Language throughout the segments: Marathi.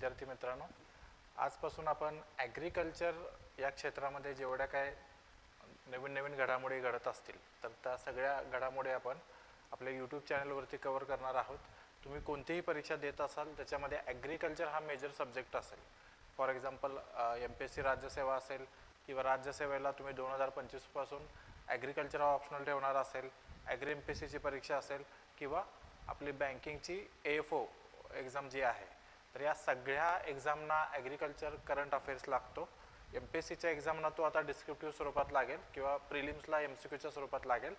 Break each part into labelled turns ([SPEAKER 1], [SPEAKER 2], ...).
[SPEAKER 1] विद्यार्थी मित्रांनो, आजपासून आपण ॲग्रिकल्चर या क्षेत्रामध्ये जेवढ्या काय नवीन नवीन घडामोडी घडत असतील तर त्या सगळ्या घडामोडी आपण आपल्या यूट्यूब चॅनलवरती कव्हर करणार आहोत. तुम्ही कोणतीही परीक्षा देत असाल त्याच्यामध्ये ॲग्रिकल्चर हा मेजर सब्जेक्ट असेल. फॉर एक्झाम्पल MPSC राज्यसेवा असेल किंवा राज्यसेवेला तुम्ही 2025 पासून ॲग्रिकल्चर हा ऑप्शनल ठेवणार असेल, ॲग्री MPSCची परीक्षा असेल किंवा आपली बँकिंगची AFO एक्झाम जी आहे, तर या सगळ्या एक्झामना ॲग्रिकल्चर करंट अफेअर्स लागतो. MPSCच्या एक्झामना तो आता डिस्क्रिप्टिव्ह स्वरूपात लागेल किंवा प्रिलिम्सला MCQच्या स्वरूपात लागेल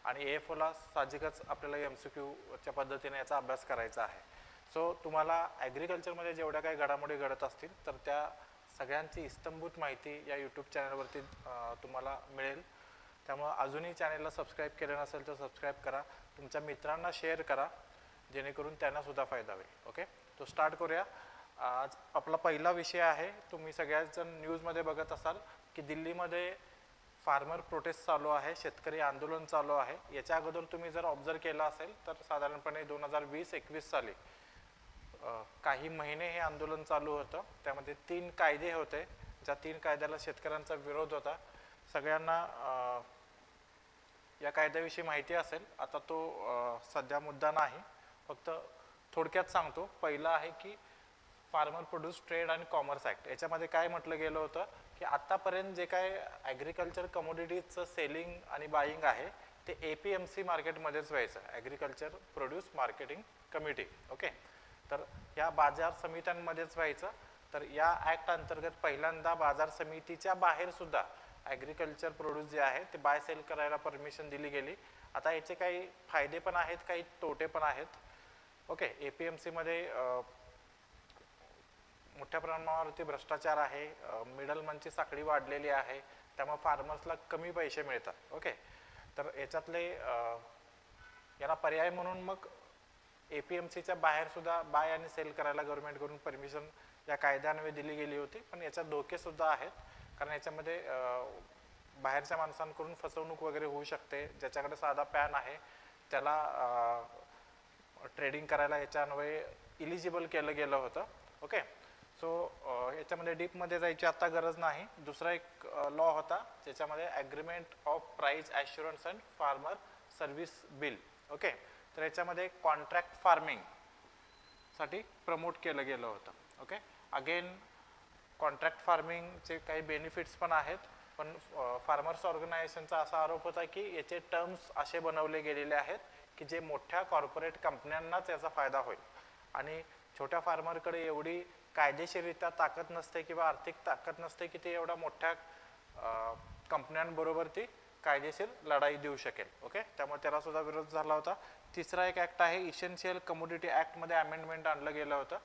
[SPEAKER 1] आणि AFOला साहजिकच आपल्याला MCQच्या पद्धतीने याचा अभ्यास करायचा आहे. सो तुम्हाला ॲग्रिकल्चरमध्ये जेवढ्या काही घडामोडी घडत असतील तर त्या सगळ्यांची इत्थंभूत माहिती या यूट्यूब चॅनलवरती तुम्हाला मिळेल. त्यामुळे अजूनही चॅनलला सबस्क्राईब केलं नसेल तर सबस्क्राईब करा, तुमच्या मित्रांना शेअर करा जेणेकरून त्यांना सुद्धा फायदा होईल. ओके, तो स्टार्ट करूया. आज आपला पहिला विषय आहे, तुम्ही सगळ्याच जण न्यूजमध्ये बघत असाल की दिल्लीमध्ये फार्मर प्रोटेस्ट चालू आहे, शेतकरी आंदोलन चालू आहे. याच्या अगोदर तुम्ही जर ऑब्झर्व केलं असेल तर साधारणपणे 2020-21 साली काही महिने हे आंदोलन चालू होतं. त्यामध्ये 3 कायदे होते, ज्या 3 कायद्याला शेतकऱ्यांचा विरोध होता. सगळ्यांना या कायद्याविषयी माहिती असेल. आता तो सध्या मुद्दा नाही, फक्त थोडक्यात सांगतो. पहिला आहे की farmer produce trade and commerce act. याच्यामध्ये काय म्हटलं गेलं होतं की आत्तापर्यंत जे काय ॲग्रिकल्चर कमोडिटीजचं सेलिंग आणि बाईंग आहे ते APMC मार्केटमध्येच व्हायचं, agriculture produce marketing committee. Okay, तर या बाजार समित्यांमध्येच व्हायचं. तर या ॲक्ट अंतर्गत पहिल्यांदा बाजार समितीच्या बाहेर सुद्धा ॲग्रिकल्चर प्रोड्यूस जे आहे ते बाय सेल करायला परमिशन दिली गेली. आता याचे काही फायदे पण आहेत, काही तोटे पण आहेत. ओके, APMCमध्ये मोठ्या प्रमाणावरती भ्रष्टाचार आहे, मिडलमनची साखळी वाढलेली आहे, त्यामुळे फार्मर्सला कमी पैसे मिळतात. ओके, तर याच्यातले याला पर्याय म्हणून मग APMCच्या बाहेर सुद्धा बाय आणि सेल करायला गव्हर्नमेंटकडून परमिशन या कायद्यान्वये दिली गेली होती. पण याच्यात धोके सुद्धा आहेत, कारण याच्यामध्ये बाहेरच्या माणसांकडून फसवणूक वगैरे होऊ शकते. ज्याच्याकडे साधा पॅन आहे त्याला ट्रेडिंग करायला याच्यान्वये इलिजिबल केलं गेलं होतं. ओके, सो याच्यामध्ये डीपमध्ये जायची आता गरज नाही. दुसरा एक लॉ होता ज्याच्यामध्ये agreement of price assurance and farmer service bill. Okay, तर याच्यामध्ये कॉन्ट्रॅक्ट फार्मिंगसाठी प्रमोट केलं गेलं होतं. ओके, अगेन कॉन्ट्रॅक्ट फार्मिंगचे काही बेनिफिट्स पण आहेत, पण फार्मर्स ऑर्गनायझेशनचा असा आरोप होता की याचे टर्म्स असे बनवले गेलेले आहेत की जे मोठ्या कॉर्पोरेट कंपन्यांनाच याचा फायदा होईल आणि छोट्या फार्मरकडे एवढी कायदेशीररित्या ताकद नसते किंवा आर्थिक ताकद नसते की ते एवढ्या मोठ्या कंपन्यांबरोबर ती कायदेशीर लढाई देऊ शकेल. ओके, त्यामुळे त्याला सुद्धा विरोध झाला होता. तिसरा एक ॲक्ट आहे इसेन्शियल कमोडिटी ॲक्टमध्ये अमेंडमेंट आणलं गेलं होतं.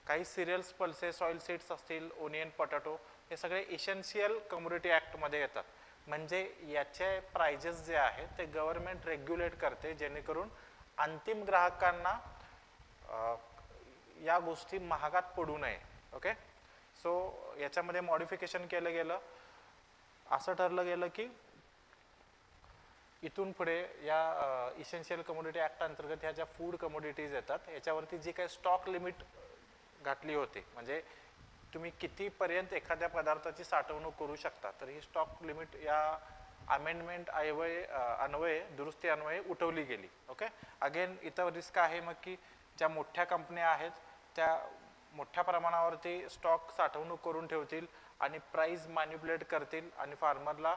[SPEAKER 1] काही सिरियल्स, पल्सेस, ऑइल सीड्स असतील, ओनियन, पोटॅटो, हे सगळे इसेन्शियल कमोडिटी ॲक्टमध्ये येतात. म्हणजे याचे प्राइजेस जे आहेत ते गव्हर्नमेंट रेग्युलेट करते जेणेकरून अंतिम ग्राहकांना या गोष्टी महागात पडू नये. ओके, सो याच्यामध्ये मॉडिफिकेशन केलं गेलं. असं ठरलं गेलं की इथून पुढे या इसेन्शियल कमोडिटी ॲक्ट अंतर्गत ह्या ज्या फूड कमोडिटीज येतात याच्यावरती जी काही स्टॉक लिमिट घातली होती, म्हणजे तुम्ही कितीपर्यंत एखाद्या पदार्थाची साठवणूक करू शकता, तर ही स्टॉक लिमिट या अमेंडमेंट अन्वये दुरुस्ती अन्वये उठवली गेली. ओके, अगेन इथं रिस्क आहे मग की ज्या मोठ्या कंपन्या आहेत त्या मोठ्या प्रमाणावरती स्टॉक साठवणूक करून ठेवतील आणि प्राइस मॅन्युप्युलेट करतील आणि फार्मरला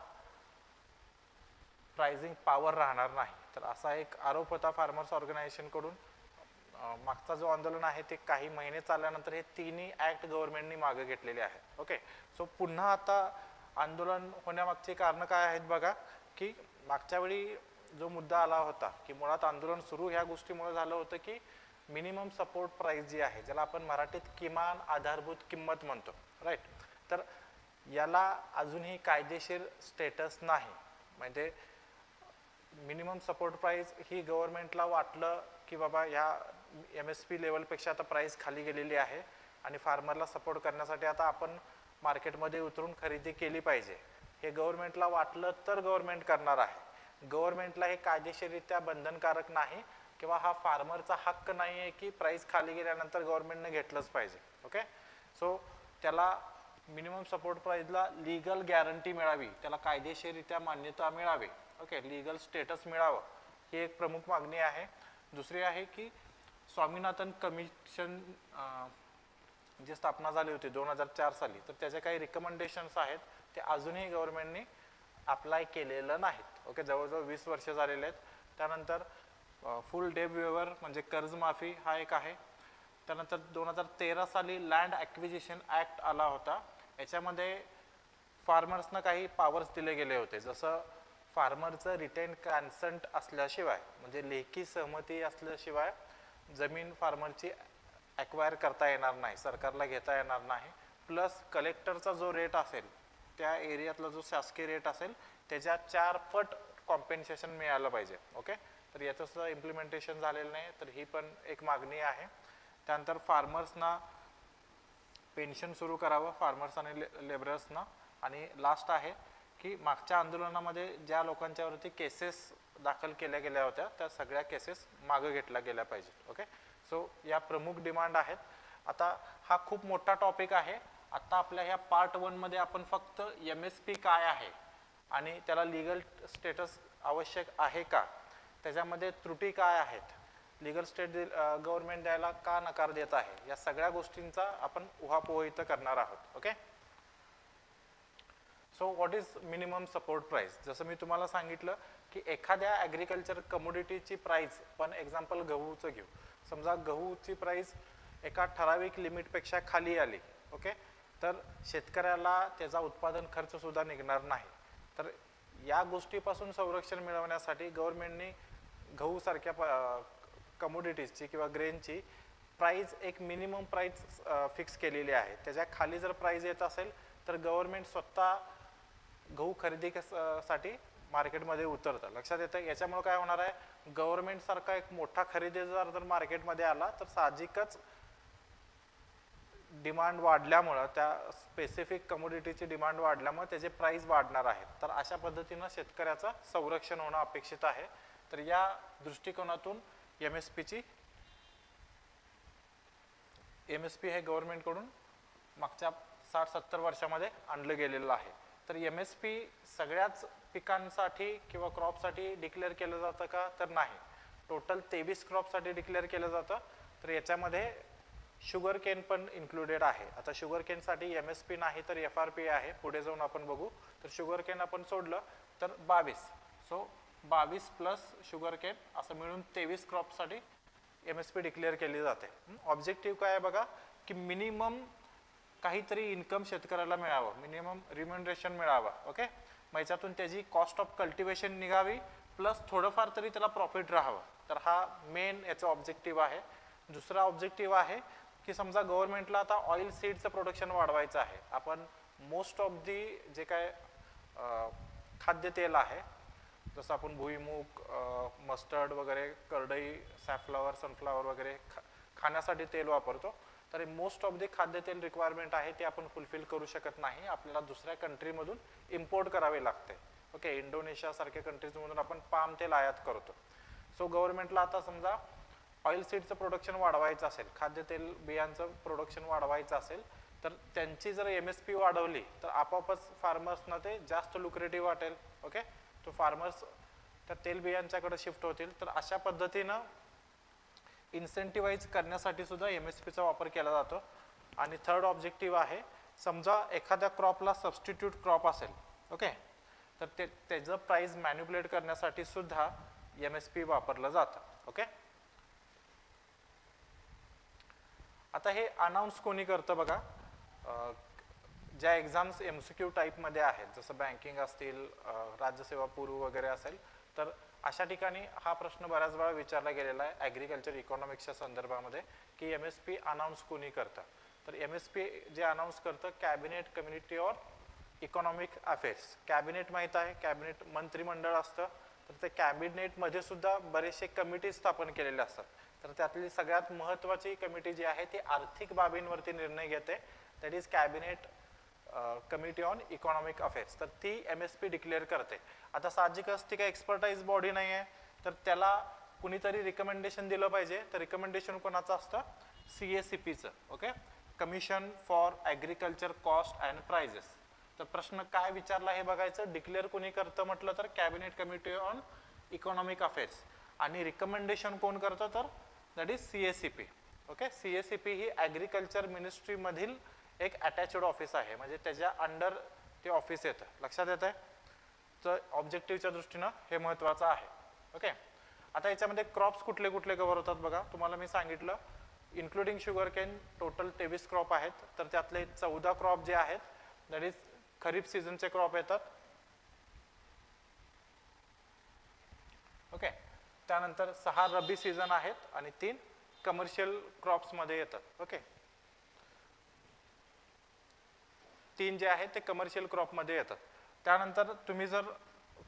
[SPEAKER 1] प्राइसिंग पॉवर राहणार नाही. तर असा एक आरोप होता फार्मर्स ऑर्गनायझेशनकडून. मागचा जो आंदोलन आहे ते काही महिने चालल्यानंतर हे तिन्ही ॲक्ट गव्हर्नमेंटनी मागे घेतलेले आहेत. ओके, सो पुन्हा आता आंदोलन होण्यामागची कारणं काय आहेत बघा, की मागच्या वेळी जो मुद्दा आला होता की मुळात आंदोलन सुरू ह्या गोष्टीमुळे झालं होतं की मिनिमम सपोर्ट प्राईस जी आहे, ज्याला आपण मराठीत किमान आधारभूत किंमत म्हणतो, राईट, तर याला अजूनही कायदेशीर स्टेटस नाही. म्हणजे मिनिमम सपोर्ट प्राईस ही गव्हर्नमेंटला वाटलं की बाबा ह्या MSP लेवलपेक्षा आता प्राईस खाली गेलेली आहे आणि फार्मरला सपोर्ट करण्यासाठी आता आपण मार्केटमध्ये उतरून खरेदी केली पाहिजे, हे गव्हर्नमेंटला वाटलं तर गव्हर्नमेंट करणार आहे. गव्हर्नमेंटला हे कायदेशीररित्या बंधनकारक नाही, किंवा हा फार्मरचा हक्क नाही आहे की प्राईस खाली गेल्यानंतर गव्हर्नमेंटने घेतलंच पाहिजे. ओके, सो त्याला मिनिमम सपोर्ट प्राईसला लीगल गॅरंटी मिळावी, त्याला कायदेशीररित्या मान्यता मिळावी. ओके, लीगल स्टेटस मिळावं, ही एक प्रमुख मागणी आहे. दुसरी आहे की स्वामीनाथन कमिशन जी स्थापना झाली होती 2004 साली, तर त्याचे काही रिकमेंडेशन्स आहेत ते अजूनही गव्हर्नमेंटने अप्लाय केलेलं नाहीत. ओके, जवळजवळ 20 वर्ष झालेले आहेत. त्यानंतर फुल डेट वेवर म्हणजे कर्जमाफी हा एक आहे. त्यानंतर 2013 साली लँड ॲक्विजिशन ॲक्ट आला होता. याच्यामध्ये फार्मर्सना काही पॉवर्स दिले गेले होते, जसं फार्मरचं रिटेन कन्सेंट असल्याशिवाय म्हणजे लेखी सहमती असल्याशिवाय जमीन फार्मरची ॲक्वायर करता येणार नाही, सरकारला घेता येणार नाही. प्लस कलेक्टरचा जो रेट असेल, त्या एरियातला जो शासकीय रेट असेल त्याच्या 4 पट कॉम्पेन्सेशन मिळालं पाहिजे. ओके, तर याचं सुद्धा इम्प्लिमेंटेशन झालेलं नाही, तर ही पण एक मागणी आहे. त्यानंतर फार्मर्सना पेन्शन सुरू करावं, फार्मर्स आणि लेबरर्सना. आणि लास्ट आहे की मागच्या आंदोलनामध्ये ज्या लोकांच्यावरती केसेस दाखल केल्या गेल्या होत्या त्या सगळ्या केसेस मागं घेतल्या गेल्या पाहिजेत. ओके, सो या प्रमुख डिमांड आहेत. आता हा खूप मोठा टॉपिक आहे. आता आपल्या ह्या पार्ट 1 मध्ये आपण फक्त MSP काय आहे आणि त्याला लीगल स्टेटस आवश्यक आहे का, त्याच्यामध्ये त्रुटी काय आहेत, लीगल स्टेट गव्हर्नमेंट द्यायला का नकार देत आहे, या सगळ्या गोष्टींचा आपण उहापोह इथं करणार आहोत. Okay, so what is minimum support price. जसं मी तुम्हाला सांगितलं की एखाद्या ॲग्रिकल्चर कमोडिटीची प्राइस, पण एक्झाम्पल गहूचं घेऊ. समजा गहूची प्राइस एका ठराविक लिमिटपेक्षा खाली आली, ओके, तर शेतकऱ्याला त्याचा उत्पादन खर्च सुद्धा निघणार नाही. तर या गोष्टीपासून संरक्षण मिळवण्यासाठी गव्हर्नमेंटने गहू सारख्या कमोडिटीजची किंवा ग्रेनची प्राइस एक मिनिमम प्राइस फिक्स केलेली आहे. त्याच्या खाली जर प्राइस येत असेल तर गव्हर्नमेंट स्वतः गहू खरेदीसाठी मार्केटमध्ये उतरतं. लक्षात येतं. याच्यामुळे काय होणार आहे, गव्हर्नमेंट सारखा एक मोठा खरेदीदार जर मार्केटमध्ये आला तर साहजिकच डिमांड वाढल्यामुळं, त्या स्पेसिफिक कमोडिटीची डिमांड वाढल्यामुळे त्याचे प्राइस वाढणार आहेत. तर अशा पद्धतीनं शेतकऱ्याचं संरक्षण होणं अपेक्षित आहे. तर या दृष्टिकोनातून MSP हे गव्हर्नमेंटकडून मागच्या 60-70 वर्षामध्ये आणलं गेलेलं आहे. तर MSP सगळ्याच पिकांसाठी किंवा क्रॉपसाठी डिक्लेअर केलं जातं का, तर नाही. टोटल 23 क्रॉपसाठी डिक्लेअर केलं जातं. तर याच्यामध्ये शुगर केन पण इन्क्लुडेड आहे. आता शुगर केनसाठी MSP नाही तर FRP आहे, पुढे जाऊन आपण बघू. तर शुगर केन आपण सोडलं तर 22, सो 22 प्लस शुगर केन असं मिळून 23 क्रॉपसाठी MSP डिक्लेअर केली जाते. ऑब्जेक्टिव्ह काय आहे बघा, की मिनिमम काहीतरी इन्कम शेतकऱ्याला मिळावं, मिनिमम रिम्युनरेशन मिळावं. ओके, मग याच्यातून त्याची कॉस्ट ऑफ कल्टिवेशन निघावी, प्लस थोडंफार तरी त्याला प्रॉफिट राहावं. तर हा मेन याचा ऑब्जेक्टिव्ह आहे. दुसरा ऑब्जेक्टिव्ह आहे की समजा गव्हर्नमेंटला आता ऑइल सीडचं प्रोडक्शन वाढवायचं आहे. आपण मोस्ट ऑफ दी जे काय खाद्यतेल आहे, जसं आपण भुईमूग, मस्टर्ड वगैरे, करडई, सॅफ्लॉवर, सनफ्लॉवर वगैरे खाण्यासाठी तेल वापरतो. तर मोस्ट ऑफ दी खाद्यतेल रिक्वायरमेंट आहे ते आपण फुलफिल करू शकत नाही. आपल्याला दुसऱ्या कंट्रीमधून इम्पोर्ट करावे लागते. ओके, इंडोनेशिया सारख्या कंट्रीजमधून आपण पाम तेल आयात करतो. सो गव्हर्नमेंटला आता समजा ऑइल सीडचं प्रोडक्शन वाढवायचं असेल, खाद्यतेल बियांचं प्रोडक्शन वाढवायचं असेल, तर त्यांची जर MSP वाढवली तर आपोआपच फार्मर्सना ते जास्त लुक्रेटिव्ह वाटेल. ओके, तो फार्मर्स त्या तेल बियांच्याकडे शिफ्ट होतील. तर अशा पद्धतीनं इन्सेंटिव्हाइज करण्यासाठी सुद्धा MSPचा वापर केला जातो. आणि थर्ड ऑब्जेक्टिव्ह आहे, समजा एखाद्या क्रॉपला सबस्टिट्यूट क्रॉप असेल, ओके, तर त्याचं प्राइस मॅन्युप्युलेट करण्यासाठी सुद्धा MSP वापरलं जातं. ओके, आता हे अनाऊन्स कोणी करतं बघा. ज्या एक्झाम्स MCQ टाईपमध्ये आहेत, जसं बँकिंग असतील, राज्यसेवा पूर्व वगैरे असेल, तर अशा ठिकाणी हा प्रश्न बऱ्याच वेळा विचारला गेलेला आहे ॲग्रिकल्चर इकॉनॉमिक्सच्या संदर्भामध्ये, की MSP अनाऊन्स कोणी करतं. तर MSP जे अनाऊन्स करतं cabinet community or economic affairs. Cabinet माहीत आहे, कॅबिनेट मंत्रिमंडळ असतं. तर ते कॅबिनेटमध्ये सुद्धा बरेचसे कमिटी स्थापन केलेले असतात. तर त्यातली सगळ्यात महत्त्वाची कमिटी जी आहे ती आर्थिक बाबींवरती निर्णय घेते, that is cabinet committee on economic affairs. तर ती MSP डिक्लेअर करते. आता साहजिकच ती काही एक्सपर्टाईज बॉडी नाही आहे, तर त्याला कुणीतरी रिकमेंडेशन दिलं पाहिजे, तर रिकमेंडेशन कोणाचं असतं? CACPचं. Okay, commission for agriculture cost and prices. तर प्रश्न काय विचारला हे बघायचं. डिक्लेअर कोणी करतं म्हटलं तर cabinet committee on economic affairs, आणि रिकमेंडेशन कोण करतं तर that is CACP. Okay, CACP ही ॲग्रिकल्चर मिनिस्ट्रीमधील एक अटॅच्ड ऑफिस आहे, म्हणजे त्याच्या अंडर ते ऑफिस येतं. लक्षात येत आहे? तर ऑब्जेक्टिव्हच्या दृष्टीनं हे महत्त्वाचं आहे. ओके, आता याच्यामध्ये क्रॉप्स कुठले कुठले कव्हर होतात बघा. तुम्हाला मी सांगितलं including sugar cane total 23 crop आहेत, तर त्यातले 14 क्रॉप जे आहेत दॅट इज खरीप सीझनचे क्रॉप येतात. ओके, त्यानंतर 6 रब्बी सीझन आहेत आणि 3 कमर्शियल क्रॉप्समध्ये येतात. ओके, 3 जे आहेत ते कमर्शियल क्रॉपमध्ये येतात. त्यानंतर तुम्ही जर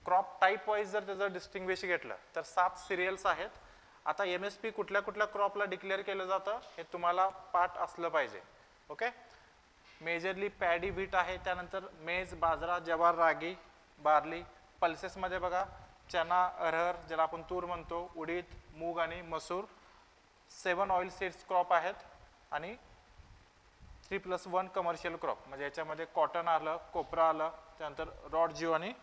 [SPEAKER 1] क्रॉप टाईप वाईज जर त्याचं डिस्टिंग्विश घेतलं तर 7 सिरियल्स आहेत. आता MSP कुठल्या कुठल्या क्रॉपला डिक्लेअर केलं जातं हे तुम्हाला पाठ असलं पाहिजे. ओके, मेजरली पॅडी व्हीट आहे, त्यानंतर मेज, बाजरा, ज्वार, रागी, बार्ली. पल्सेसमध्ये बघा चना, अरहर ज्याला आपण तूर म्हणतो, उडीद, मूग आणि मसूर. 7 ऑइल सीड्स क्रॉप आहेत आणि 3+1 कमर्शियल क्रॉप, म्हणजे याच्यामध्ये कॉटन आलं, कोपरा आलं, त्यानंतर रॉड जीव आणि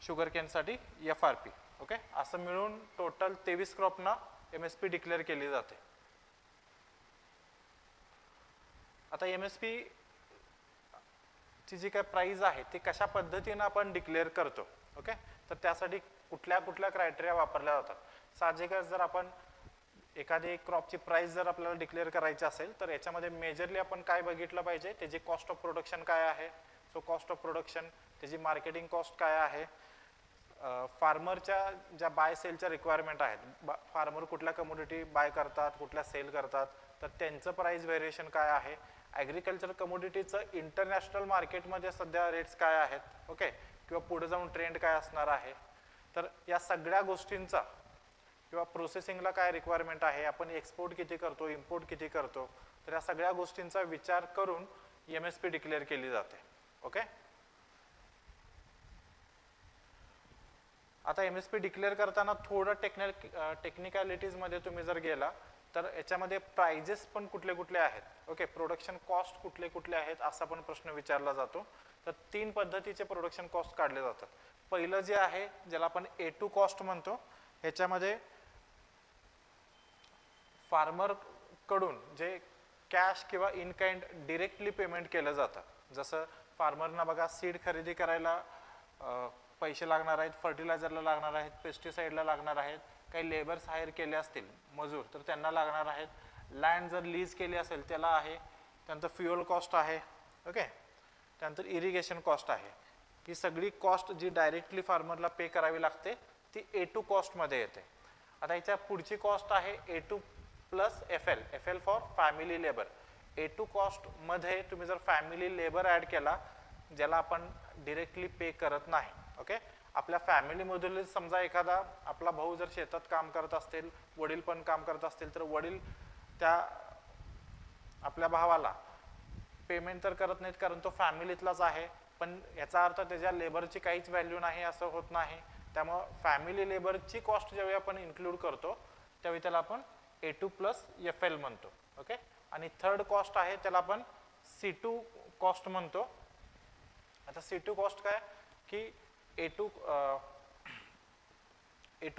[SPEAKER 1] शुगर केनसाठी FRP. ओके, असं मिळून टोटल 23 क्रॉपना MSP डिक्लेअर केली जाते. आता MSP ची जी काय प्राइस आहे ती कशा पद्धतीनं आपण डिक्लेअर करतो. ओके, तर त्यासाठी कुठल्या कुठल्या क्रायटेरिया वापरल्या जातात. साहजिकच जर आपण एखादी क्रॉपची प्राइस जर आपल्याला डिक्लेअर करायची असेल तर याच्यामध्ये मेजरली आपण काय बघितलं पाहिजे, त्याची कॉस्ट ऑफ प्रोडक्शन काय आहे. सो कॉस्ट ऑफ प्रोडक्शन, त्याची मार्केटिंग कॉस्ट काय आहे, फार्मरच्या ज्या बाय सेलच्या रिक्वायरमेंट आहेत, फार्मर कुठल्या कमोडिटी बाय करतात, कुठल्या सेल करतात, तर त्यांचं प्राइस व्हेरिएशन काय आहे, ॲग्रिकल्चर कमोडिटीचं इंटरनॅशनल मार्केटमध्ये सध्या रेट्स काय आहेत. ओके, किंवा पुढे जाऊन ट्रेंड काय असणार आहे. तर या सगळ्या गोष्टींचा किंवा प्रोसेसिंगला काय रिक्वायरमेंट आहे, आपण एक्सपोर्ट किती करतो, इम्पोर्ट किती करतो, तर या सगळ्या गोष्टींचा विचार करून MSP डिक्लेअर केली जाते. ओके, आता MSP डिक्लेअर करताना थोडं टेक्निकॅलिटीजमध्ये तुम्ही जर गेला तर याच्यामध्ये प्राइजेस पण कुठले कुठले आहेत. ओके, प्रोडक्शन कॉस्ट कुठले कुठले आहेत असा पण प्रश्न विचारला जातो. तर 3 पद्धतीचे प्रोडक्शन कॉस्ट काढले जातात. पहिलं जे आहे ज्याला आपण A2 कॉस्ट म्हणतो, ह्याच्यामध्ये फार्मर कडून जे कॅश किंवा इन काइंड डिरेक्टली पेमेंट केलं जातं. जसं फार्मरना बघा सीड खरेदी करायला पैसे लागणार आहेत, फर्टिलायझरला लागणार आहेत, पेस्टिसाईडला लागणार आहेत, काही लेबर्स हायर केले असतील मजूर तर त्यांना लागणार आहेत, लँड जर लीज केली असेल त्याला आहे, त्यानंतर फ्युएल कॉस्ट आहे. ओके, त्यानंतर इरिगेशन कॉस्ट आहे. ही सगळी कॉस्ट जी डायरेक्टली फार्मरला पे करावी लागते ती A2 कॉस्टमध्ये येते. आता याच्या पुढची कॉस्ट आहे A2 plus FL for family labour. A2 कॉस्टमध्ये तुम्ही जर फॅमिली लेबर ॲड केला ज्याला आपण डिरेक्टली पे करत नाही. ओके, आपल्या फॅमिलीमधील समजा एखादा आपला भाऊ जर शेतात काम करत असतील, वडील पण काम करत असतील, तर वडील त्या आपल्या भावाला पेमेंट तर करत नाहीत कारण तो फॅमिलीतलाच आहे, पण याचा अर्थ त्याच्या लेबरची काहीच व्हॅल्यू नाही असं होत नाही. त्यामुळं फॅमिली लेबरची कॉस्ट ज्यावेळी आपण इन्क्लूड करतो त्यावेळी त्याला आपण A2 प्लस FL म्हणतो. ओके, आणि थर्ड कॉस्ट आहे त्याला आपण C2 कॉस्ट म्हणतो. आता C2 कॉस्ट काय की A2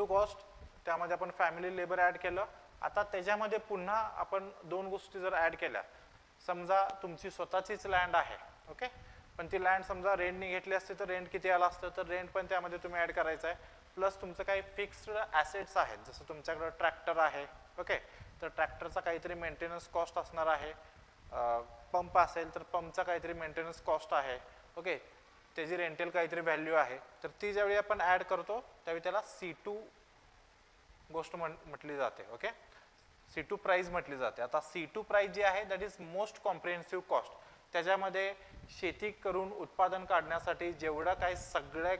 [SPEAKER 1] कॉस्ट त्यामध्ये आपण फॅमिली लेबर ॲड केलं. आता त्याच्यामध्ये पुन्हा आपण 2 गोष्टी जर ॲड केल्या, समजा तुमची स्वतःचीच लँड आहे. ओके, पण ती लँड समजा रेंटनी घेतली असते तर रेंट किती आलं असतं, तर रेंट पण त्यामध्ये तुम्ही ॲड करायचं आहे. प्लस तुमचं काही फिक्स्ड ॲसेट्स आहेत, जसं तुमच्याकडं ट्रॅक्टर आहे. ओके, तर ट्रॅक्टरचा काहीतरी मेंटेनन्स कॉस्ट असणार आहे, पंप असेल तर पंपचा काहीतरी मेंटेनन्स कॉस्ट आहे. ओके, त्याची रेंटल काहीतरी व्हॅल्यू आहे, तर ती ज्यावेळी आपण ॲड करतो त्यावेळी त्याला C2 गोष्ट म्हटली जाते. ओके, C2 प्राइस म्हटली जाते. आता C2 प्राइस जी आहे that is most comprehensive cost. त्याच्यामध्ये शेती करून उत्पादन काढण्यासाठी जेवढा काही सगळे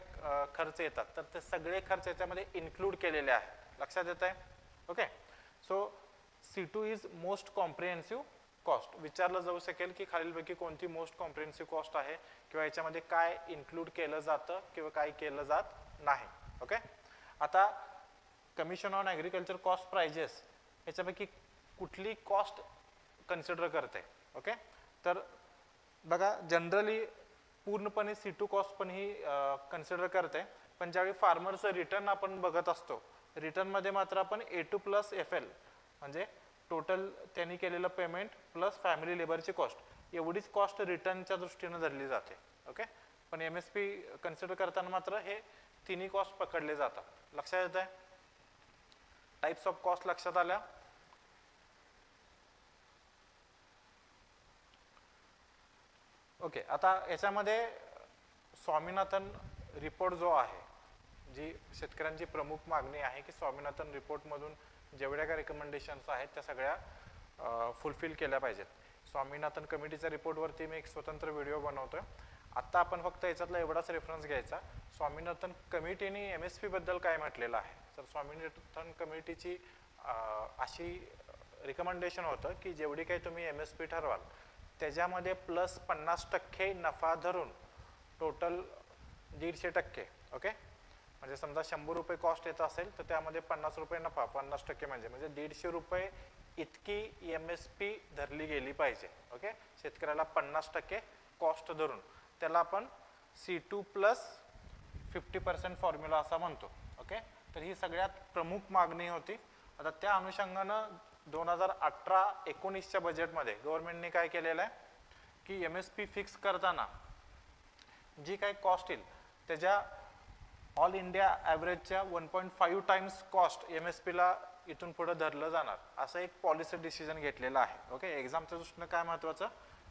[SPEAKER 1] खर्च येतात तर ते सगळे खर्च याच्यामध्ये इन्क्लूड केलेले आहेत. लक्षात येत आहे. Okay, so C2 is most comprehensive cost. विचारलं जाऊ शकेल की खालीलपैकी कोणती मोस्ट कॉम्प्रिहेन्सिव्ह कॉस्ट आहे किंवा याच्यामध्ये काय इन्क्लूड केलं जातं किंवा काय केलं जात नाही. ओके, आता commission on agriculture cost prices याच्यापैकी कुठली कॉस्ट कन्सिडर करते. ओके, तर बघा जनरली पूर्णपणे C2 कॉस्ट पण ही कन्सिडर करते, पण ज्यावेळी फार्मरचं रिटर्न आपण बघत असतो, रिटर्नमध्ये मात्र आपण A2 प्लस FL म्हणजे टोटल त्यांनी केलेलं पेमेंट प्लस फॅमिली लेबरची कॉस्ट एवढीच कॉस्ट रिटर्नच्या दृष्टीने धरली जाते. ओके, पण MSP कन्सिडर करताना मात्र हे तिन्ही कॉस्ट पकडले जातात. लक्षात येत आहे? टाइप्स ऑफ कॉस्ट लक्षात आल्या? ओके, आता याच्यामध्ये स्वामीनाथन रिपोर्ट जो आहे, जी शेतकऱ्यांची प्रमुख मागणी आहे की स्वामीनाथन रिपोर्टमधून जेवढ्या काही रिकमेंडेशन्स आहेत त्या सगळ्या फुलफिल केल्या पाहिजेत. स्वामीनाथन कमिटीच्या रिपोर्टवरती मी एक स्वतंत्र व्हिडिओ बनवतोय. आत्ता आपण फक्त याच्यातला एवढाच रेफरन्स घ्यायचा. स्वामीनाथन कमिटीने MSP बद्दल काय म्हटलेलं आहे. तर स्वामीनाथन कमिटीची अशी रिकमेंडेशन होतं की जेवढी काही तुम्ही MSP ठरवाल त्याच्यामध्ये प्लस 50% नफा धरून टोटल 150%. ओके, म्हणजे समजा 100 रुपये कॉस्ट येत असेल तर त्यामध्ये 50 रुपये नफा, 50% म्हणजे 150 रुपये इतकी MSP धरली गेली पाहिजे. ओके, शेतकऱ्याला 50% कॉस्ट धरून त्याला आपण C2 प्लस 50% फॉर्म्युला असा म्हणतो. ओके, तर ही सगळ्यात प्रमुख मागणी होती. आता त्या अनुषंगानं 2018-19च्या बजेटमध्ये गव्हर्नमेंटने काय केलेलं आहे की MSP फिक्स करताना जी काही कॉस्ट येईल त्याच्या ऑल इंडिया ॲव्हरेजच्या 1.5 टाइम्स कॉस्ट MSPला इथून पुढे धरलं जाणार असं एक पॉलिसी डिसिजन घेतलेलं आहे. ओके, एक्झामच्या दृष्टीनं काय महत्त्वाचं,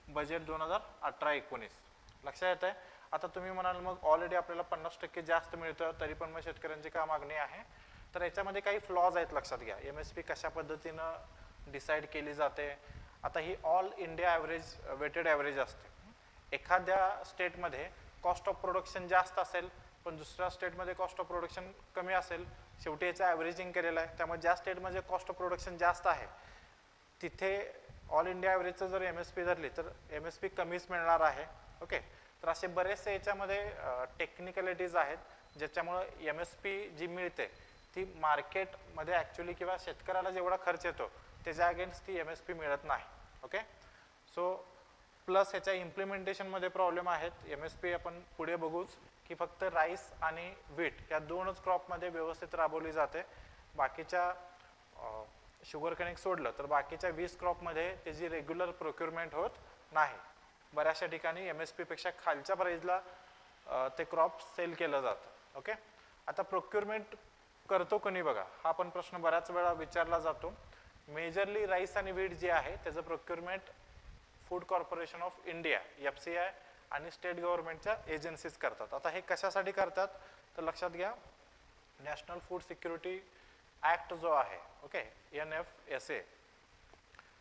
[SPEAKER 1] बजेट 2018-19 लक्षात येत आहे. आता तुम्ही म्हणाल मग ऑलरेडी आपल्याला 50% जास्त मिळतं तरी पण मग शेतकऱ्यांची काय मागणी आहे. तर याच्यामध्ये काही फ्लॉज आहेत, लक्षात घ्या. MSP कशा पद्धतीनं डिसाईड केली जाते. आता ही all India average weighted average असते. एखाद्या स्टेटमध्ये कॉस्ट ऑफ प्रोडक्शन जास्त असेल पण दुसऱ्या स्टेटमध्ये कॉस्ट ऑफ प्रोडक्शन कमी असेल. शेवटी याचं ॲव्हरेजिंग केलेलं आहे, त्यामुळे ज्या स्टेटमध्ये कॉस्ट ऑफ प्रोडक्शन जास्त आहे तिथे ऑल इंडिया ॲव्हरेजचं जर MSP धरली तर MSP कमीच मिळणार आहे. ओके, तर असे बरेचसे याच्यामध्ये टेक्निकलिटीज आहेत ज्याच्यामुळं MSP जी मिळते ती मार्केटमध्ये ॲक्च्युली किंवा शेतकऱ्याला जेवढा खर्च येतो त्याच्या अगेन्स्ट ती MSP मिळत नाही. ओके, सो प्लस ह्याच्या इम्प्लिमेंटेशनमध्ये प्रॉब्लेम आहेत. MSP आपण पुढे बघूच की फक्त राईस आणि व्हीट या दोनच क्रॉपमध्ये व्यवस्थित राबवली जाते. बाकीच्या शुगर कनिक सोडलं तर बाकीच्या 20 क्रॉपमध्ये त्याची रेग्युलर प्रोक्युरमेंट होत नाही. बऱ्याचशा ठिकाणी MSP पेक्षा खालच्या प्राईजला ते क्रॉप सेल केलं जातं. ओके, आता प्रोक्युरमेंट करतो कोणी बघा, हा पण प्रश्न बऱ्याच वेळा विचारला जातो. मेजरली राईस आणि व्हीट जे आहे त्याचं procurement food corporation of India FCI आणि स्टेट गव्हर्नमेंटच्या एजन्सीज करतात. आता हे कशासाठी करतात तर लक्षात घ्या, नॅशनल फूड सिक्युरिटी ॲक्ट जो आहे, ओके, NFSA,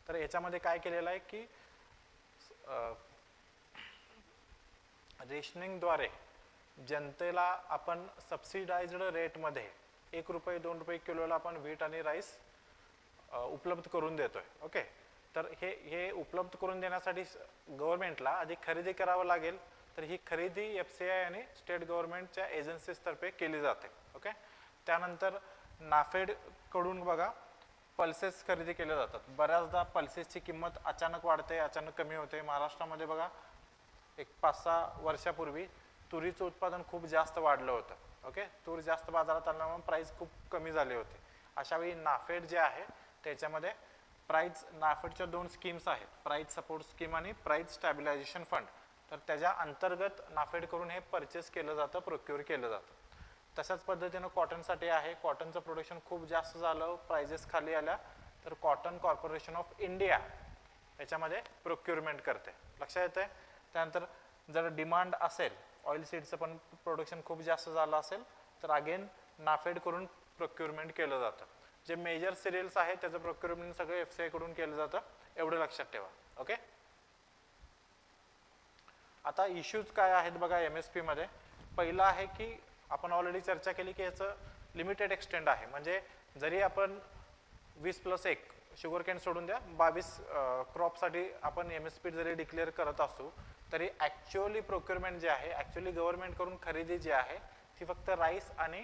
[SPEAKER 1] तर याच्यामध्ये काय केलेलं आहे की रेशनिंगद्वारे जनतेला आपण सबसिडाइज्ड रेटमध्ये 1 रुपये 2 रुपये किलोला आपण व्हीट आणि राईस उपलब्ध करून देतोय. ओके, तर हे उपलब्ध करून देण्यासाठी गव्हर्नमेंटला आधी खरेदी करावं लागेल. तर ही खरेदी FCI आणि स्टेट गव्हर्नमेंटच्या एजन्सीजतर्फे केली जाते. ओके, त्यानंतर नाफेड कडून बघा पल्सेस खरेदी केले जातात. बऱ्याचदा पल्सेसची किंमत अचानक वाढते, अचानक कमी होते. महाराष्ट्रामध्ये बघा एक 5-6 वर्षापूर्वी तुरीचं उत्पादन खूप जास्त वाढलं होतं. ओके, तूर जास्त बाजारात आल्यामुळे प्राईस खूप कमी झाले होते. अशावेळी नाफेड जे आहे त्याच्यामध्ये प्राईस, नाफेडच्या 2 स्कीम्स आहेत, प्राईस सपोर्ट स्कीम आणि प्राईस स्टॅबिलायझेशन फंड. तर त्याच्या अंतर्गत नाफेड करून हे परचेस केलं जातं, प्रोक्युअर केलं जातं. तशाच पद्धतीनं कॉटनसाठी आहे. कॉटनचं प्रोडक्शन खूप जास्त झालं, प्राइजेस खाली आल्या, तर कॉटन कॉर्पोरेशन ऑफ इंडिया याच्यामध्ये प्रोक्युरमेंट करते. लक्षात येते. त्यानंतर जर डिमांड असेल, ऑइल सीडचं पण प्रोडक्शन खूप जास्त झालं असेल तर अगेन नाफेड करून प्रोक्युरमेंट केलं जातं. जे मेजर सिरियल्स आहेत त्याचं प्रोक्युरमेंट सगळं FCI कडून केलं जातं, एवढं लक्षात ठेवा. ओके, आता इश्यूज काय आहेत बघा MSP मध्ये. पहिला आहे की आपण ऑलरेडी चर्चा केली की याचं लिमिटेड एक्सटेंड आहे. म्हणजे जरी आपण 20+1 शुगर कॅन सोडून द्या, 22 क्रॉपसाठी आपण MSP जरी डिक्लेअर करत असू तरी ॲक्च्युअली प्रोक्युरमेंट जे आहे, ॲक्च्युअली गव्हर्नमेंट करून खरेदी जी आहे ती फक्त राईस आणि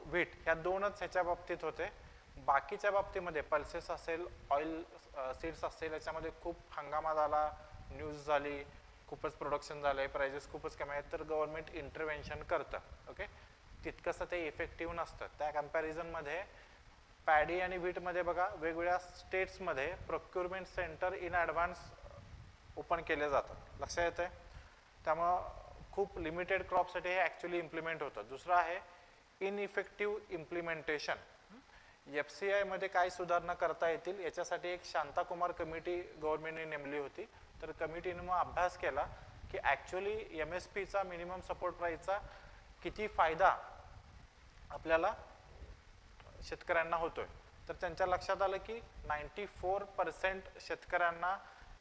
[SPEAKER 1] व्हीट ह्या दोनच ह्याच्या बाबतीत होते. बाकीच्या बाबतीमध्ये पल्सेस असेल, ऑइल सीड्स असेल, याच्यामध्ये खूप हंगामात आला, न्यूज झाली, खूपच प्रोडक्शन झालं आहे, प्राइजेस खूपच कमी आहेत, तर गव्हर्नमेंट इंटरव्हेन्शन करतं. ओके, तितकंसं ते इफेक्टिव्ह नसतं. त्या कम्पॅरिझनमध्ये पॅडी आणि व्हीटमध्ये बघा वेगवेगळ्या स्टेट्समध्ये procurement centre in advance open केले जातात. लक्षात येतं आहे? त्यामुळं खूप लिमिटेड क्रॉपसाठी हे ॲक्च्युली इम्प्लिमेंट होतं. दुसरं आहे इनइफेक्टिव्ह इम्प्लिमेंटेशन. FCIमध्ये काय सुधारणा करता येतील याच्यासाठी एक शांताकुमार कमिटी गव्हर्नमेंटने नेमली होती. तर कमिटीने मग अभ्यास केला की ॲक्च्युली MSPचा मिनिमम सपोर्ट प्राईसचा किती फायदा आपल्याला शेतकऱ्यांना होतोय. तर त्यांच्या लक्षात आलं की 94% शेतकऱ्यांना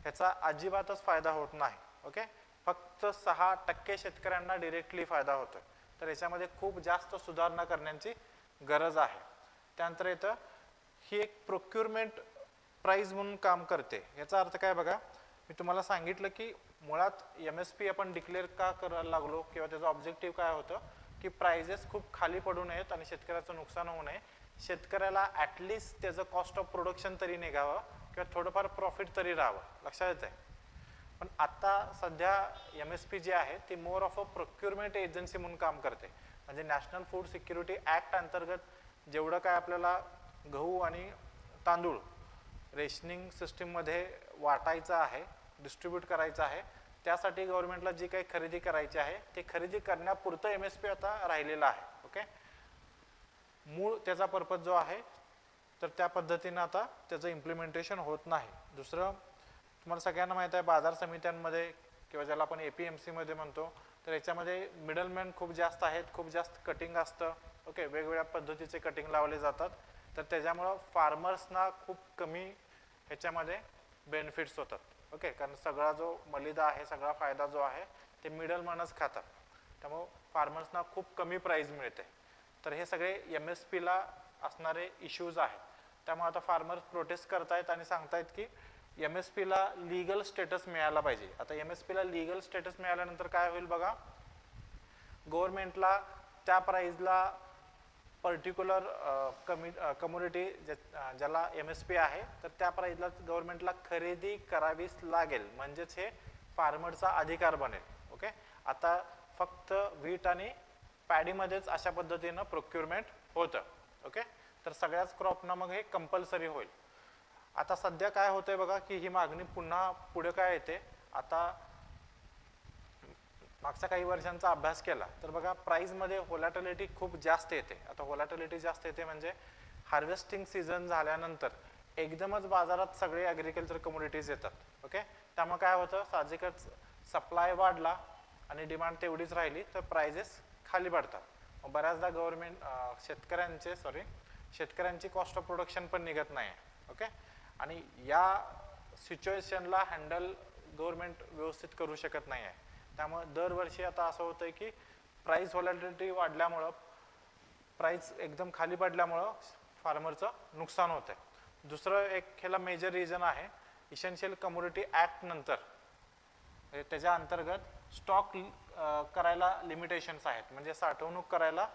[SPEAKER 1] ह्याचा अजिबातच फायदा होत नाही. ओके, फक्त 6% शेतकऱ्यांना डिरेक्टली फायदा होतोय. तर याच्यामध्ये खूप जास्त सुधारणा करण्याची गरज आहे. त्यानंतर येतं ही एक प्रोक्युरमेंट प्राइस म्हणून काम करते. याचा अर्थ काय बघा, मी तुम्हाला सांगितलं की मुळात MSP आपण डिक्लेअर का करायला लागलो किंवा त्याचं ऑब्जेक्टिव्ह काय होतं की प्राइजेस खूप खाली पडू नयेत आणि शेतकऱ्याचं नुकसान होऊ नये. शेतकऱ्याला ॲटलिस्ट त्याचं कॉस्ट ऑफ प्रोडक्शन तरी निघावं किंवा थोडंफार प्रॉफिट तरी राहावं. लक्षात येतं आहे? पण आता सध्या MSP जे आहे ते more of a procurement agency म्हणून काम करते. म्हणजे नॅशनल फूड सिक्युरिटी ॲक्ट अंतर्गत जेवढं काय आपल्याला गहू आणि तांदूळ रेशनिंग सिस्टीममध्ये वाटायचं आहे, डिस्ट्रीब्यूट करायचं आहे, त्यासाठी गव्हर्नमेंटला जी काही खरेदी करायची आहे ते खरेदी करण्यापुरतं MSP आता राहिलेलं आहे. ओके, मूळ त्याचा पर्पज जो आहे तर त्या पद्धतीनं आता त्याचं इम्प्लिमेंटेशन होत नाही. दुसरं, तुम्हाला सगळ्यांना माहीत आहे बाजार समित्यांमध्ये किंवा ज्याला आपण APMCमध्ये म्हणतो, तर याच्यामध्ये मिडलमॅन खूप जास्त आहेत, खूप जास्त कटिंग असतं. ओके, वेगवेगळ्या पद्धतीचे कटिंग लावले जातात. तर त्याच्यामुळं फार्मर्सना खूप कमी ह्याच्यामध्ये बेनिफिट्स होतात. ओके, कारण सगळा जो मलिदा आहे, सगळा फायदा जो आहे ते मिडलमॅनच खातात. त्यामुळं फार्मर्सना खूप कमी प्राईज मिळते. तर हे सगळे MSPला असणारे इश्यूज आहेत. त्यामुळे आता फार्मर्स प्रोटेस्ट करतायत आणि सांगतायत की MSPला लीगल स्टेटस मिळाला पाहिजे. आता MSPला लीगल स्टेटस मिळाल्यानंतर काय होईल बघा, गव्हर्नमेंटला त्या प्राईजला पर्टिक्युलर कम्युनिटी ज्याला MSP आहे तर त्या प्राईजला गव्हर्नमेंटला खरेदी करावीच लागेल. म्हणजेच हे फार्मरचा अधिकार बनेल. ओके, आता फक्त व्हीट आणि पॅडीमध्येच अशा पद्धतीनं प्रोक्युरमेंट होतं. ओके, तर सगळ्याच क्रॉपना मग हे कंपल्सरी होईल. आता सध्या काय होतंय बघा की ही मागणी पुन्हा पुढे काय येते, आता मागच्या काही वर्षांचा अभ्यास केला तर बघा प्राईजमध्ये व्होलॅटिलिटी खूप जास्त येते. आता व्होलॅटिलिटी जास्त येते म्हणजे हार्वेस्टिंग सीझन झाल्यानंतर एकदमच बाजारात सगळे ॲग्रिकल्चर कमोडिटीज येतात. ओके, त्यामुळे काय होतं, साहजिकच सप्लाय वाढला आणि डिमांड तेवढीच राहिली तर प्राइजेस खाली पडतात. बऱ्याचदा शेतकऱ्यांची कॉस्ट ऑफ प्रोडक्शन पण निघत नाही. ओके, आणि या सिच्युएशनला हँडल गव्हर्नमेंट व्यवस्थित करू शकत नाही आहे. त्यामुळे दरवर्षी आता असं होतंय की प्राइस व्हॉलॅटिलिटी वाढल्यामुळं, प्राइस एकदम खाली पडल्यामुळं फार्मरचं नुकसान होतं आहे. दुसरं एक ह्याला मेजर रिझन आहे, इसेन्शियल कमोडिटी ॲक्ट नंतर त्याच्या अंतर्गत स्टॉक करायला लिमिटेशन्स आहेत, म्हणजे साठवणूक करायला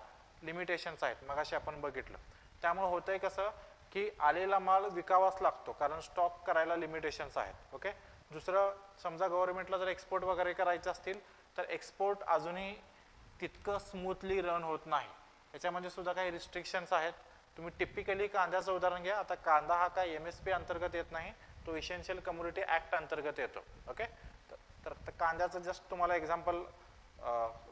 [SPEAKER 1] लिमिटेशन्स आहेत, मगाशी आपण बघितलं. त्यामुळे होतंय कसं की आलेला माल विकावाच लागतो कारण स्टॉक करायला लिमिटेशन्स आहेत. ओके, दुसरं, समजा गव्हर्नमेंटला जर एक्सपोर्ट वगैरे करायचे असतील तर एक्सपोर्ट अजूनही तितकं स्मूथली रन होत नाही. याच्यामध्ये सुद्धा काही रिस्ट्रिक्शन्स आहेत. तुम्ही टिपिकली कांद्याचं उदाहरण घ्या. आता कांदा हा काय MSP अंतर्गत येत नाही, तो इसेन्शियल कमोडिटी ॲक्ट अंतर्गत येतो. ओके, तर कांद्याचं जस्ट तुम्हाला एक्झाम्पल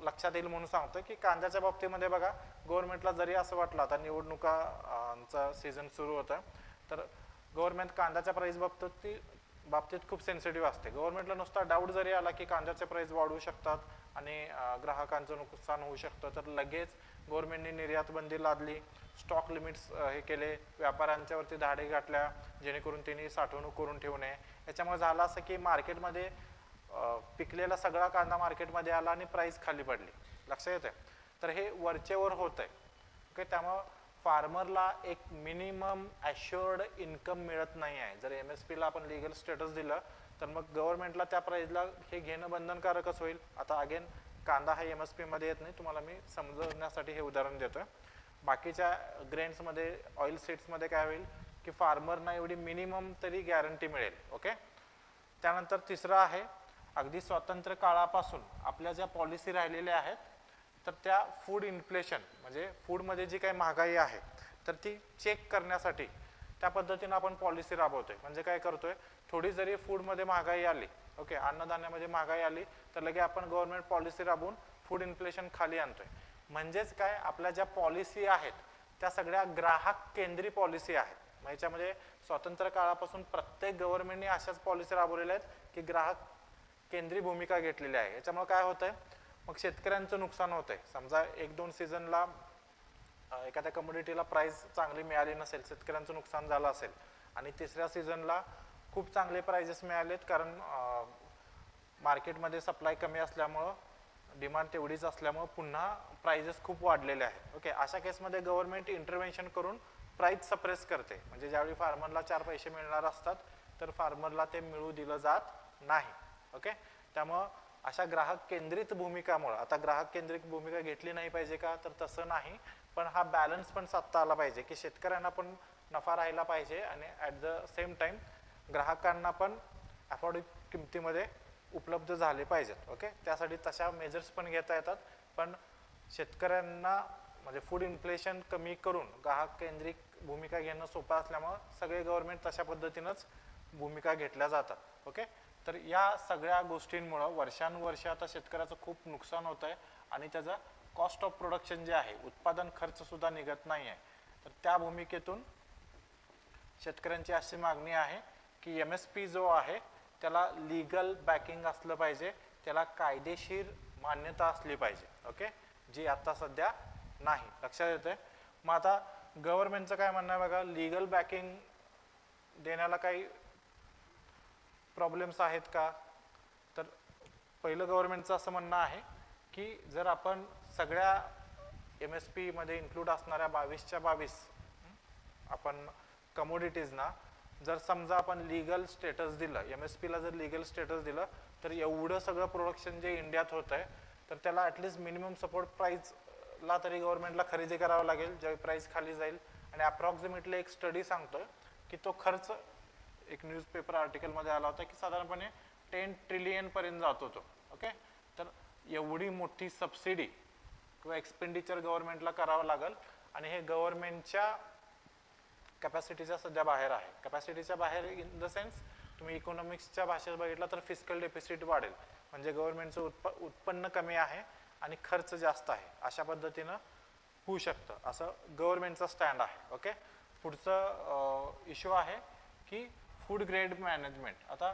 [SPEAKER 1] लक्षात येईल म्हणून सांगतो की कांद्याच्या बाबतीमध्ये बघा, गव्हर्नमेंटला जरी असं वाटलं, आता निवडणुकांचा सीझन सुरू होता, तर गव्हर्नमेंट कांद्याच्या प्राईस बाबतीत खूप सेन्सिटिव्ह असते. गव्हर्नमेंटला नुसता डाऊट जरी आला की कांद्याचे प्राईस वाढू शकतात आणि ग्राहकांचं नुकसान होऊ शकतं, तर लगेच गव्हर्नमेंटने निर्यात बंदी लादली, स्टॉक लिमिट्स हे केले, व्यापाऱ्यांच्यावरती धाडे घातल्या जेणेकरून त्यांनी साठवणूक करून ठेवू नये. याच्यामुळे झालं असं की मार्केटमध्ये पिकलेला सगळा कांदा मार्केटमध्ये आला आणि प्राईस खाली पडली. लक्षात येते? तर हे वरचेवर होत आहे. ओके, त्यामुळं फार्मरला एक मिनिमम ॲश्युअर्ड इन्कम मिळत नाही आहे. जर MSPला आपण लिगल स्टेटस दिलं तर मग गव्हर्नमेंटला त्या प्राईजला हे घेणं बंधनकारकच होईल. आता अगेन कांदा हा MSPमध्ये येत नाही, तुम्हाला मी समजवण्यासाठी हे उदाहरण देतोय. बाकीच्या ग्रेन्समध्ये ऑइल सीड्समध्ये काय होईल की फार्मरना एवढी मिनिमम तरी गॅरंटी मिळेल. ओके. त्यानंतर तिसरं आहे अगदी स्वातंत्र्य काळापासून आपल्या ज्या पॉलिसी राहिलेल्या आहेत तर त्या फूड इन्फ्लेशन म्हणजे फूडमध्ये जी काही महागाई आहे तर ती चेक करण्यासाठी त्या पद्धतीनं आपण पॉलिसी राबवतोय. म्हणजे काय करतोय, थोडी जरी फूडमध्ये महागाई आली, ओके, अन्नधान्यामध्ये महागाई आली तर लगे आपण गव्हर्नमेंट पॉलिसी राबवून फूड इन्फ्लेशन खाली आणतोय. म्हणजेच काय, आपल्या ज्या पॉलिसी आहेत त्या सगळ्या ग्राहक केंद्री पॉलिसी आहेत. मग याच्यामध्ये स्वातंत्र्य काळापासून प्रत्येक गव्हर्नमेंटने अशाच पॉलिसी राबवलेल्या आहेत की ग्राहक केंद्री भूमिका घेतलेली आहे. याच्यामुळे काय होतंय, मग शेतकऱ्यांचं नुकसान होतंय. समजा 1-2 सीझनला एखाद्या कमोडिटीला प्राइस चांगली मिळाली नसेल, शेतकऱ्यांचं नुकसान झालं असेल, आणि तिसऱ्या सीझनला खूप चांगले प्राइजेस मिळालेत कारण मार्केटमध्ये सप्लाय कमी असल्यामुळं, डिमांड तेवढीच असल्यामुळं पुन्हा प्राइजेस खूप वाढलेले आहेत. ओके. अशा केसमध्ये गव्हर्नमेंट इंटरव्हेन्शन करून प्राइस सप्रेस करते. म्हणजे ज्यावेळी फार्मरला 4 पैसे मिळणार असतात तर फार्मरला ते मिळू दिलं जात नाही. ओके. त्यामुळं अशा ग्राहक केंद्रित भूमिकामुळे, आता ग्राहक केंद्रित भूमिका घेतली नाही पाहिजे का, तर तसं नाही, पण हा बॅलन्स पण साधता आला पाहिजे की शेतकऱ्यांना पण नफा राहिला पाहिजे आणि ॲट द सेम टाइम ग्राहकांना पण अफोर्डेबल किमतीमध्ये उपलब्ध झाले पाहिजेत. ओके. त्यासाठी तशा मेजर्स पण घेता येतात, पण शेतकऱ्यांना म्हणजे फूड इन्फ्लेशन कमी करून ग्राहक केंद्रित भूमिका घेणं सोपं असल्यामुळं सगळे गव्हर्नमेंट तशा पद्धतीनंच भूमिका घेतल्या जातात. ओके. तर या सगळ्या गोष्टींमुळं वर्षानुवर्ष आता शेतकऱ्याचं खूप नुकसान होत आहे आणि त्याचा कॉस्ट ऑफ प्रोडक्शन जे आहे, उत्पादन खर्च सुद्धा निघत नाही आहे. तर त्या भूमिकेतून शेतकऱ्यांची अशी मागणी आहे की MSP जो आहे त्याला लीगल बॅकिंग असलं पाहिजे, त्याला कायदेशीर मान्यता असली पाहिजे. ओके. जी आता सध्या नाही. लक्षात येते. मग आता गव्हर्नमेंटचं काय म्हणणं आहे बघा, लीगल बॅकिंग देण्याला काही प्रॉब्लेम्स आहेत का, तर पहिलं गव्हर्नमेंटचं असं म्हणणं आहे की जर आपण सगळ्या MSP मध्ये इन्क्लूड असणाऱ्या 22च्या 22 आपण कमोडिटीजना जर समजा आपण लीगल स्टेटस दिलं, MSP ला जर लीगल स्टेटस दिलं, तर एवढं सगळं प्रोडक्शन जे इंडियात होत आहे तर त्याला ॲटलिस्ट मिनिमम सपोर्ट प्राईसला तरी गव्हर्नमेंटला खरेदी करावं लागेल ज्यावेळी प्राईस खाली जाईल. आणि अप्रॉक्सिमेटली एक स्टडी सांगतोय की तो खर्च एक न्यूजपेपर आर्टिकलमध्ये आला होता की साधारणपणे 10 ट्रिलियन पर्यंत जातो तो. ओके. तर एवढी मोठी सबसिडी किंवा एक्सपेंडिचर गव्हर्नमेंटला करावं लागेल आणि हे गव्हर्नमेंटच्या कॅपॅसिटीच्या सध्या बाहेर आहे. कॅपॅसिटीच्या बाहेर इन द सेन्स तुम्ही इकॉनॉमिक्सच्या भाषेत बघितलं तर फिस्कल डेफिसिट वाढेल, म्हणजे गव्हर्नमेंटचं उत्पन्न कमी आहे आणि खर्च जास्त आहे, अशा पद्धतीनं होऊ शकतं, असं गव्हर्नमेंटचा स्टँड आहे. ओके. पुढचं इश्यू आहे की फूड ग्रेड मॅनेजमेंट. आता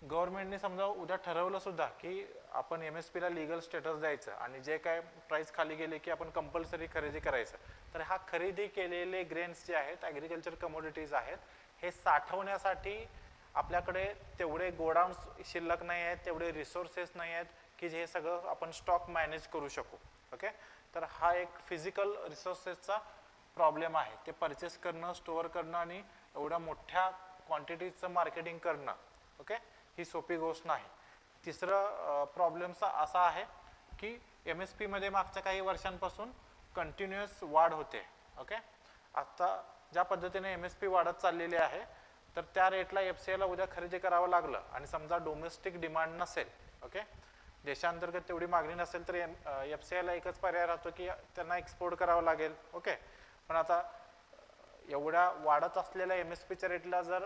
[SPEAKER 1] गव्हर्नमेंटने समजा उद्या ठरवलं सुद्धा की आपण MSP ला लीगल स्टेटस द्यायचं आणि जे काय प्राइस खाली गेले की आपण कंपल्सरी खरेदी करायचं, तर हा खरेदी केलेले ग्रेन्स जे आहेत, ॲग्रिकल्चर कमोडिटीज आहेत, हे साठवण्यासाठी आपल्याकडे तेवढे गोडाऊन्स शिल्लक नाही आहेत, तेवढे रिसोर्सेस नाही आहेत की जे हे सगळं आपण स्टॉक मॅनेज करू शकू. ओके. तर हा एक फिजिकल रिसोर्सेसचा प्रॉब्लेम आहे. ते परचेस करणं, स्टोअर करणं आणि एवढ्या मोठ्या क्वांटिटीचं मार्केटिंग करणं, ओके, ही सोपी गोष्ट नाही. तिसरं प्रॉब्लेमचा असा आहे की MSP मध्ये मागच्या काही वर्षांपासून कंटिन्युअस वाढ होते. ओके. आता ज्या पद्धतीने MSP वाढत चाललेली आहे तर त्या रेटला FCI ला उद्या खरेदी करावं लागलं आणि समजा डोमेस्टिक डिमांड नसेल, ओके, देशांतर्गत तेवढी मागणी नसेल तर FCI ला एकच पर्याय राहतो की त्यांना एक्सपोर्ट करावं लागेल. ओके. पण आता एवढ्या वाढत असलेल्या MSPच्या रेटला जर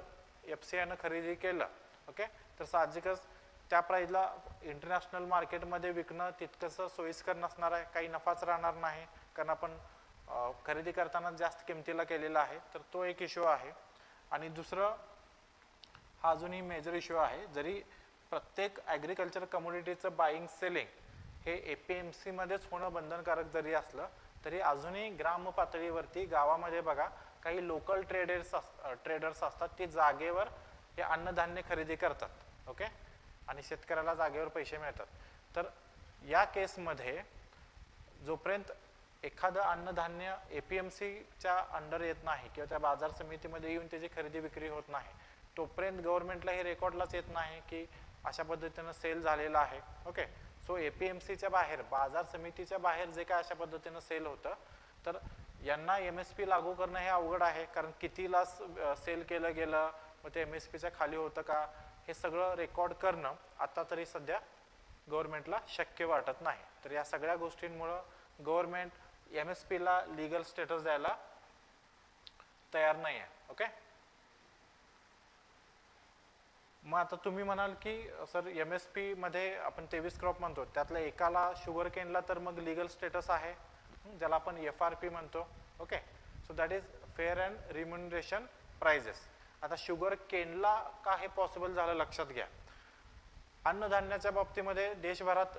[SPEAKER 1] FCI नं खरेदी केलं, ओके, तर साहजिकच त्या प्राईजला इंटरनॅशनल मार्केटमध्ये विकणं तितकंसं सोयीस्कर नसणार आहे, काही नफाच राहणार नाही कारण आपण खरेदी करताना जास्त किमतीला केलेला आहे. तर तो एक इश्यू आहे. आणि दुसरं हा अजूनही मेजर इश्यू आहे, जरी प्रत्येक ॲग्रिकल्चर कमोडिटीचं बाईंग सेलिंग हे APMC मध्येच होणं बंधनकारक जरी असलं तरी अजूनही ग्राम पातळीवरती गावामध्ये बघा काही लोकल ट्रेडर्स असतात, ते जागेवर हे अन्नधान्य खरेदी करतात. ओके. आणि शेतकऱ्याला जागेवर पैसे मिळतात. तर या केसमध्ये जोपर्यंत एखादं अन्नधान्य APMCच्या अंडर येत नाही किंवा त्या बाजार समितीमध्ये येऊन त्याची खरेदी विक्री होत नाही, तोपर्यंत गव्हर्नमेंटला हे रेकॉर्डलाच येत नाही की अशा पद्धतीनं सेल झालेला आहे. ओके. सो APMCच्या बाहेर, बाजार समितीच्या बाहेर जे काय अशा पद्धतीनं सेल होतं, तर यांना MSP लागू करणं हे अवघड आहे, कारण कितीला सेल केलं गेलं, मग ते MSPच्या खाली होतं का, हे सगळं रेकॉर्ड करणं आता तरी सध्या गव्हर्नमेंटला शक्य वाटत नाही. तर या सगळ्या गोष्टींमुळं गव्हर्नमेंट MSPला लीगल स्टेटस द्यायला तयार नाही आहे. ओके, मग आता तुम्ही म्हणाल की सर MSP मध्ये आपण 23 क्रॉप म्हणतो, त्यातल्या एकाला शुगर केनला तर मग लीगल स्टेटस आहे, ज्याला आपण FRP म्हणतो. Okay, so that is fair and remuneration prices. आता शुगर केनला का हे पॉसिबल झालं लक्षात घ्या. अन्नधान्याच्या बाबतीमध्ये देशभरात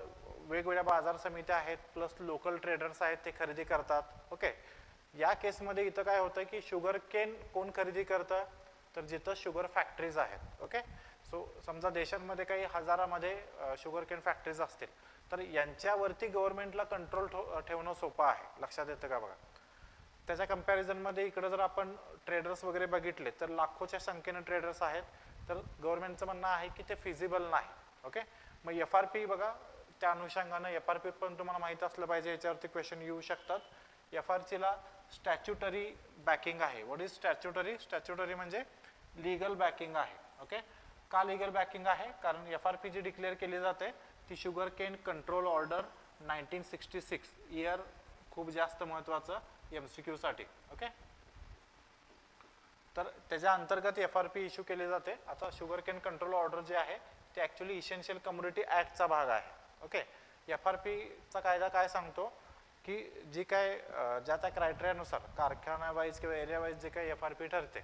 [SPEAKER 1] वेगवेगळ्या बाजार समित्या आहेत, प्लस लोकल ट्रेडर्स आहेत, ते खरेदी करतात. ओके, या केसमध्ये इथं काय होतं की शुगर केन कोण खरेदी करतं, तर जिथं शुगर फॅक्टरीज आहेत. ओके, सो समजा देशांमध्ये काही हजारामध्ये शुगर केन फॅक्टरीज असतील, तर यांच्यावरती गव्हर्नमेंटला कंट्रोल ठेवणं सोपं आहे. लक्षात येतं का बघा. त्याच्या कंपॅरिझनमध्ये इकडं जर आपण ट्रेडर्स वगैरे बघितले तर लाखोच्या संख्येने ट्रेडर्स आहेत, तर गव्हर्नमेंटचं म्हणणं आहे की ते फिजिबल नाही. ओके, मग FRP बघा, त्या अनुषंगानं FRP पण तुम्हाला माहीत असलं पाहिजे, याच्यावरती क्वेश्चन येऊ शकतात. FRPला स्टॅच्युटरी बॅकिंग आहे. What is statutory? स्टॅच्युटरी म्हणजे लीगल बॅकिंग आहे. ओके, का लीगल बॅकिंग आहे? कारण FRP जी डिक्लेअर केली जाते ती sugar cane control order 1966 year खूप जास्त महत्त्वाचं MCQ साठी. ओके, तर त्याच्या अंतर्गत FRP इश्यू केली जाते. आता शुगर केन कंट्रोल ऑर्डर जे आहे ते ॲक्च्युली इसेन्शियल कमोडिटी ॲक्टचा भाग आहे. ओके, FRPचा कायदा काय सांगतो की जी काय ज्या त्या क्रायटेरियानुसार कारखाना वाईज किंवा एरिया वाईज जे काही FRP ठरते,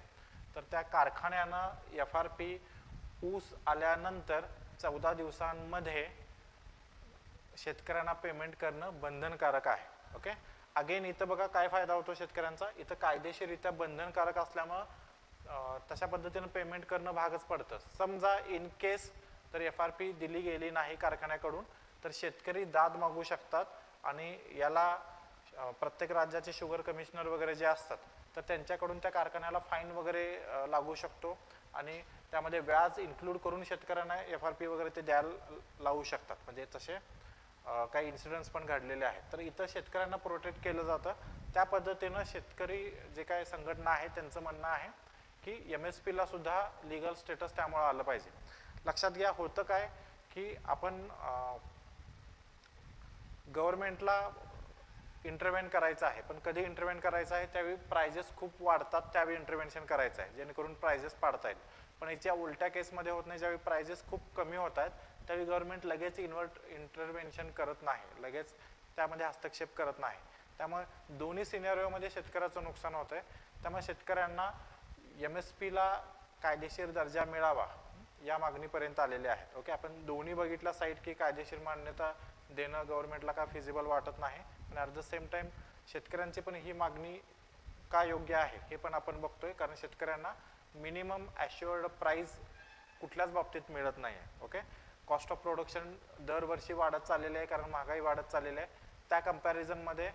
[SPEAKER 1] तर त्या कारखान्यानं FRP ऊस आल्यानंतर 14 दिवसांमध्ये शेतकऱ्यांना पेमेंट करणं बंधनकारक आहे. ओके, अगेन इथं बघा काय फायदा होतो शेतकऱ्यांचा. इथं कायदेशीररित्या बंधनकारक असल्यामुळं तशा पद्धतीनं पेमेंट करणं भागच पडतं. समजा इन केस तर FRP दिली गेली नाही कारखान्याकडून, तर शेतकरी दाद मागू शकतात आणि याला प्रत्येक राज्याचे शुगर कमिशनर वगैरे जे असतात, तर त्यांच्याकडून त्या कारखान्याला फाईन वगैरे लागू शकतो आणि त्यामध्ये व्याज इन्क्लूड करून शेतकऱ्यांना FRP वगैरे ते द्यायला लावू शकतात. म्हणजे तसे काही इन्सिडेंट्स पण घडलेले आहेत. तर इथं शेतकऱ्यांना प्रोटेक्ट केलं जातं. त्या पद्धतीनं शेतकरी जे काही संघटना आहे त्यांचं म्हणणं आहे की MSPला सुद्धा लीगल स्टेटस त्यामुळे आलं पाहिजे. लक्षात घ्या, होतं काय की आपण गव्हर्नमेंटला इंटरव्हेंट करायचं आहे, पण कधी इंटरव्हेंट करायचं आहे त्यावेळी प्राइजेस खूप वाढतात, त्यावेळी इंटरव्हेन्शन करायचं आहे जेणेकरून प्राइजेस पाडता येईल. पण याच्या उलट्या केसमध्ये होत नाही, ज्यावेळी प्राइजेस खूप कमी होत आहेत त्यावेळी गव्हर्नमेंट लगेच इंटरव्हेन्शन करत नाही, लगेच त्यामध्ये हस्तक्षेप करत नाही. त्यामुळे दोन्ही सिनेरिओमध्ये शेतकऱ्याचं नुकसान होतं आहे. त्यामुळे शेतकऱ्यांना MSPला कायदेशीर दर्जा मिळावा या मागणीपर्यंत आलेले आहेत. ओके, आपण दोन्ही बघितला साईड की कायदेशीर मान्यता देणं गव्हर्नमेंटला का फिजिबल वाटत नाही, पण ॲट द सेम टाईम शेतकऱ्यांची पण ही मागणी का योग्य आहे हे पण आपण बघतोय, कारण शेतकऱ्यांना मिनिमम ॲश्युअर्ड प्राईस कुठल्याच बाबतीत मिळत नाही आहे. ओके, कॉस्ट ऑफ प्रोडक्शन दरवर्षी वाढत चाललेलं आहे, कारण महागाई वाढत चाललेली आहे. त्या कंपॅरिझनमध्ये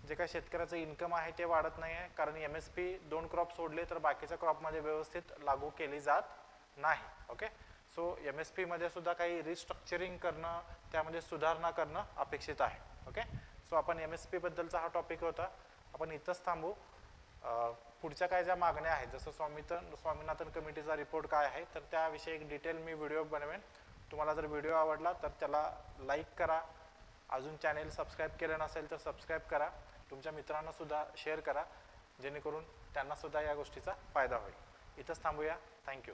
[SPEAKER 1] जे काही शेतकऱ्याचं इन्कम आहे ते वाढत नाही आहे, कारण MSP 2 क्रॉप सोडले तर बाकीच्या क्रॉपमध्ये व्यवस्थित लागू केली जात नाही. ओके, सो MSPमध्ये सुद्धा काही रिस्ट्रक्चरिंग करणं, त्यामध्ये सुधारणा करणं अपेक्षित आहे. ओके, सो आपण MSP बद्दलचा हा टॉपिक होता, आपण इथंच थांबू. पुढच्या काय ज्या मागण्या आहेत, जसं स्वामीनाथन कमिटीचा रिपोर्ट काय आहे, तर त्याविषयी एक डिटेल मी व्हिडिओ बनवेन. तुम्हाला जर व्हिडिओ आवडला तर त्याला लाईक करा, अजून चॅनेल सबस्क्राईब केलं नसेल तर सबस्क्राईब करा, तुमच्या मित्रांना सुद्धा शेअर करा जेणेकरून त्यांना सुद्धा या गोष्टीचा फायदा होईल. इथंच थांबूया. थँक्यू.